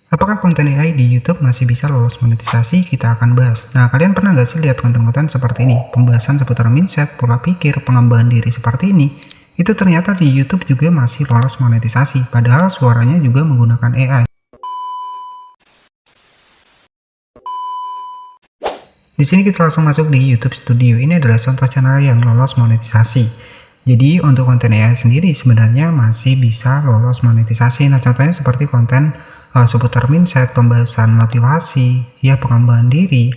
Apakah konten AI di YouTube masih bisa lolos monetisasi? Kita akan bahas. Nah, kalian pernah nggak sih lihat konten-konten seperti ini? Pembahasan seputar mindset, pola pikir, pengembangan diri seperti ini. Itu ternyata di YouTube juga masih lolos monetisasi, padahal suaranya juga menggunakan AI. Di sini kita langsung masuk di YouTube Studio. Ini adalah contoh channel yang lolos monetisasi. Jadi untuk konten AI sendiri sebenarnya masih bisa lolos monetisasi. Nah, contohnya seperti konten seputar mindset, pembahasan motivasi, ya pengembangan diri.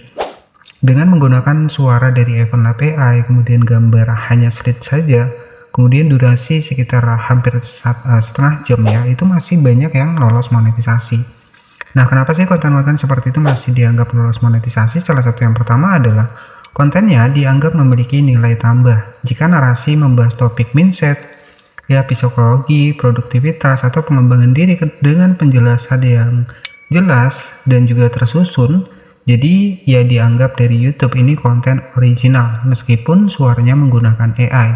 Dengan menggunakan suara dari EvenLab AI, kemudian gambar hanya slide saja, kemudian durasi sekitar hampir setengah jam ya, itu masih banyak yang lolos monetisasi. Nah, kenapa sih konten-konten seperti itu masih dianggap lolos monetisasi? Salah satu yang pertama adalah kontennya dianggap memiliki nilai tambah. Jika narasi membahas topik mindset, ya psikologi, produktivitas, atau pengembangan diri dengan penjelasan yang jelas dan juga tersusun, jadi ya dianggap dari YouTube ini konten original meskipun suaranya menggunakan AI.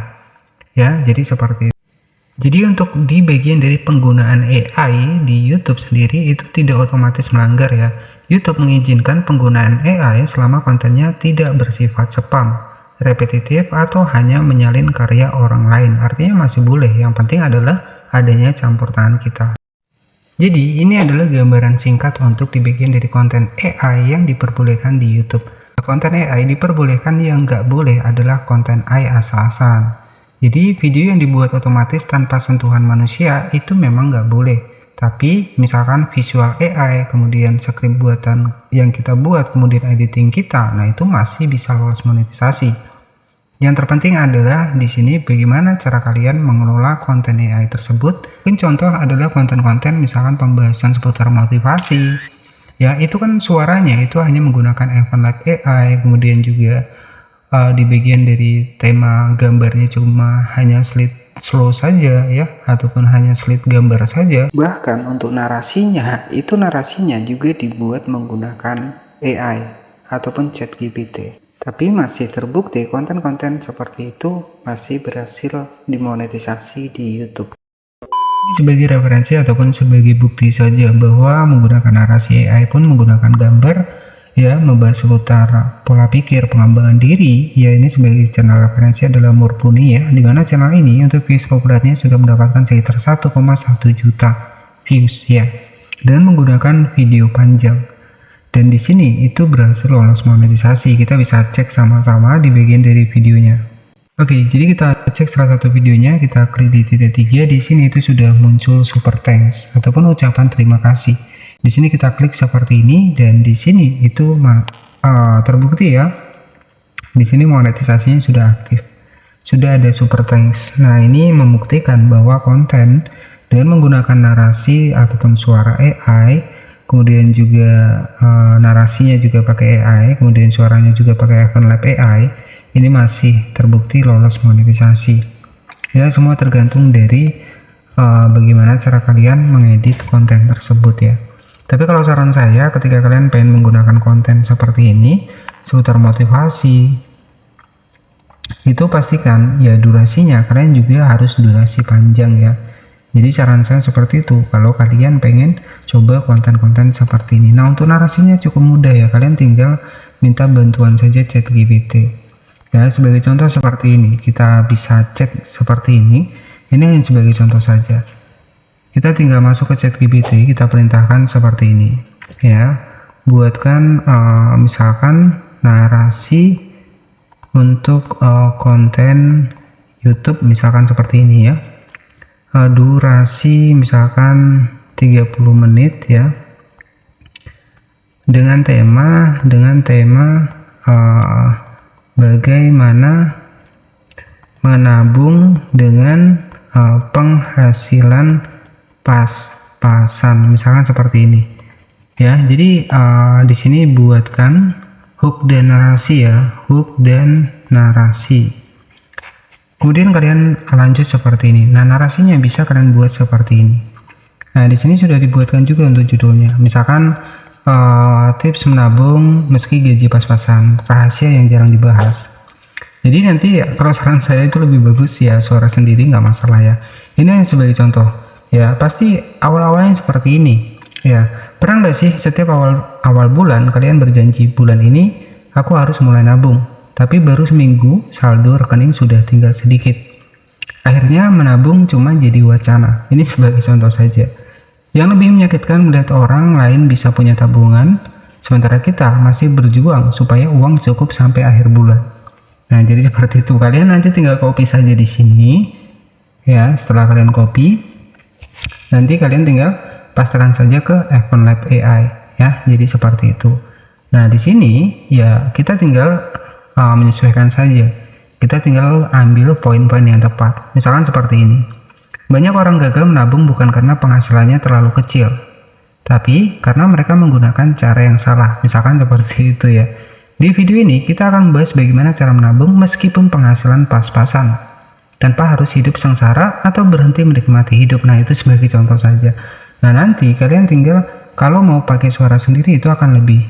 Ya, jadi seperti itu. Jadi untuk di bagian dari penggunaan AI di YouTube sendiri itu tidak otomatis melanggar ya. YouTube mengizinkan penggunaan AI selama kontennya tidak bersifat spam, repetitif, atau hanya menyalin karya orang lain. Artinya masih boleh, yang penting adalah adanya campur tangan kita. Jadi ini adalah gambaran singkat untuk di bagian dari konten AI yang diperbolehkan di YouTube. Konten AI diperbolehkan, yang nggak boleh adalah konten AI asal-asalan. Jadi video yang dibuat otomatis tanpa sentuhan manusia itu memang nggak boleh. Tapi misalkan visual AI, kemudian skrip buatan yang kita buat, kemudian editing kita, nah itu masih bisa lolos monetisasi. Yang terpenting adalah di sini bagaimana cara kalian mengelola konten AI tersebut. Mungkin contoh adalah konten-konten misalkan pembahasan seputar motivasi. Ya itu kan suaranya itu hanya menggunakan EvenLab AI, kemudian juga di bagian dari tema gambarnya cuma hanya slide slow saja ya, ataupun hanya slide gambar saja. Bahkan untuk narasinya juga dibuat menggunakan AI ataupun ChatGPT. Tapi masih terbukti konten-konten seperti itu masih berhasil dimonetisasi di YouTube. Ini sebagai referensi ataupun sebagai bukti saja bahwa menggunakan narasi AI pun menggunakan gambar ya, membahas seputar pola pikir, pengembangan diri ya. Ini sebagai channel referensi adalah Murpuni ya, dimana channel ini untuk views populernya sudah mendapatkan sekitar 1,1 juta views ya, dan menggunakan video panjang. Dan di sini itu berhasil lolos monetisasi. Kita bisa cek sama-sama di bagian dari videonya. Oke, jadi kita cek salah satu videonya, kita klik di titik 3. Di sini itu sudah muncul super thanks ataupun ucapan terima kasih. Di sini kita klik seperti ini, dan di sini itu terbukti ya. Di sini monetisasinya sudah aktif, sudah ada super thanks. Nah, ini membuktikan bahwa konten dengan menggunakan narasi ataupun suara AI, kemudian juga narasinya juga pakai AI, kemudian suaranya juga pakai EvenLab AI, ini masih terbukti lolos monetisasi. Ya, semua tergantung dari bagaimana cara kalian mengedit konten tersebut ya. Tapi kalau saran saya, ketika kalian pengen menggunakan konten seperti ini seputar motivasi, itu pastikan ya durasinya kalian juga harus durasi panjang ya. Jadi saran saya seperti itu kalau kalian pengen coba konten-konten seperti ini. Nah, untuk narasinya cukup mudah ya, kalian tinggal minta bantuan saja ChatGPT ya. Sebagai contoh seperti ini, kita bisa cek seperti ini hanya sebagai contoh saja. Kita tinggal masuk ke ChatGPT, kita perintahkan seperti ini ya, buatkan misalkan narasi untuk konten YouTube misalkan seperti ini ya, durasi misalkan 30 menit ya, dengan tema bagaimana menabung dengan penghasilan pas-pasan misalkan seperti ini ya. Jadi di sini buatkan hook dan narasi ya, hook dan narasi. Kemudian kalian lanjut seperti ini. Nah, narasinya bisa kalian buat seperti ini. Nah, di sini sudah dibuatkan juga untuk judulnya. Misalkan tips menabung meski gaji pas-pasan, rahasia yang jarang dibahas. Jadi nanti kalau saran saya itu lebih bagus ya suara sendiri, nggak masalah ya. Ini sebagai contoh ya, pasti awal-awalnya seperti ini ya. Pernah nggak sih setiap awal bulan kalian berjanji bulan ini aku harus mulai nabung, tapi baru seminggu saldo rekening sudah tinggal sedikit. Akhirnya menabung cuma jadi wacana. Ini sebagai contoh saja. Yang lebih menyakitkan melihat orang lain bisa punya tabungan, sementara kita masih berjuang supaya uang cukup sampai akhir bulan. Nah, jadi seperti itu. Kalian nanti tinggal copy saja di sini. Ya, setelah kalian copy, nanti kalian tinggal pastikan saja ke EventLab AI ya. Jadi seperti itu. Nah, di sini ya kita tinggal menyesuaikan saja. Kita tinggal ambil poin-poin yang tepat. Misalkan seperti ini. Banyak orang gagal menabung bukan karena penghasilannya terlalu kecil, tapi karena mereka menggunakan cara yang salah. Misalkan seperti itu ya. Di video ini kita akan membahas bagaimana cara menabung meskipun penghasilan pas-pasan, tanpa harus hidup sengsara atau berhenti menikmati hidup. Nah, itu sebagai contoh saja. Nah, nanti kalian tinggal kalau mau pakai suara sendiri itu akan lebih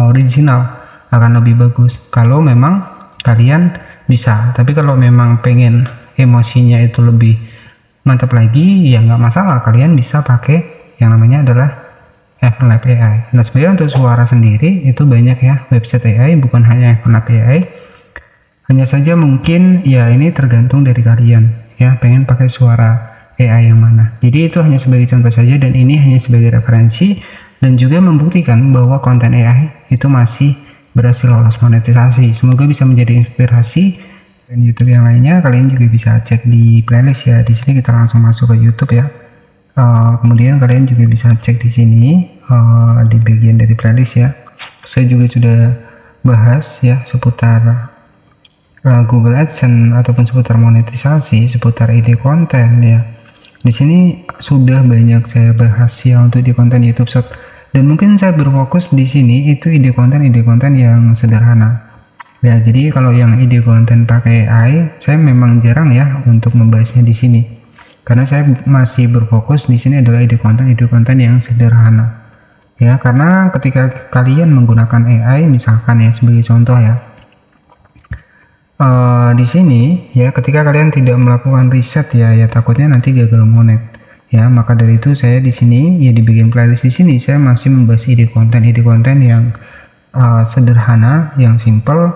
original, akan lebih bagus kalau memang kalian bisa. Tapi kalau memang pengen emosinya itu lebih mantap lagi, ya nggak masalah, kalian bisa pakai yang namanya adalah EventLab AI. Nah, sebenarnya untuk suara sendiri itu banyak ya website AI, bukan hanya EventLab AI. Hanya saja mungkin ya ini tergantung dari kalian ya, pengen pakai suara AI yang mana. Jadi itu hanya sebagai contoh saja, dan ini hanya sebagai referensi dan juga membuktikan bahwa konten AI itu masih berhasil lolos monetisasi. Semoga bisa menjadi inspirasi. Dan YouTube yang lainnya kalian juga bisa cek di playlist ya. Di sini kita langsung masuk ke YouTube ya. Kemudian kalian juga bisa cek di sini di bagian dari playlist ya. Saya juga sudah bahas ya seputar Google AdSense ataupun seputar monetisasi, seputar ide konten ya. Di sini sudah banyak saya bahas ya untuk di konten YouTube Short. Dan mungkin saya berfokus di sini itu ide konten yang sederhana. Ya, jadi kalau yang ide konten pakai AI, saya memang jarang ya untuk membahasnya di sini. Karena saya masih berfokus di sini adalah ide konten yang sederhana. Ya, karena ketika kalian menggunakan AI, misalkan ya sebagai contoh ya, di sini ya ketika kalian tidak melakukan riset ya takutnya nanti gagal monet. Ya, maka dari itu saya di sini ya di bagian playlist di sini saya masih membahas ide konten yang sederhana, yang simple,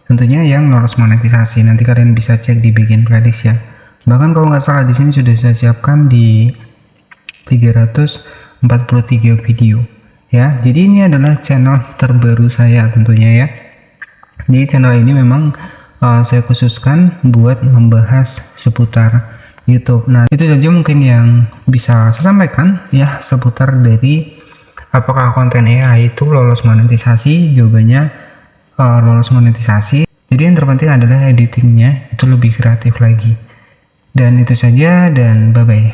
tentunya yang lolos monetisasi. Nanti kalian bisa cek di bagian playlist ya. Bahkan kalau nggak salah di sini sudah saya siapkan di 343 video ya. Jadi ini adalah channel terbaru saya tentunya ya. Di channel ini memang saya khususkan buat membahas seputar YouTube. Nah, itu saja mungkin yang bisa saya sampaikan ya seputar dari apakah konten AI itu lolos monetisasi. Jawabannya lolos monetisasi. Jadi yang terpenting adalah editingnya itu lebih kreatif lagi. Dan itu saja, dan bye bye.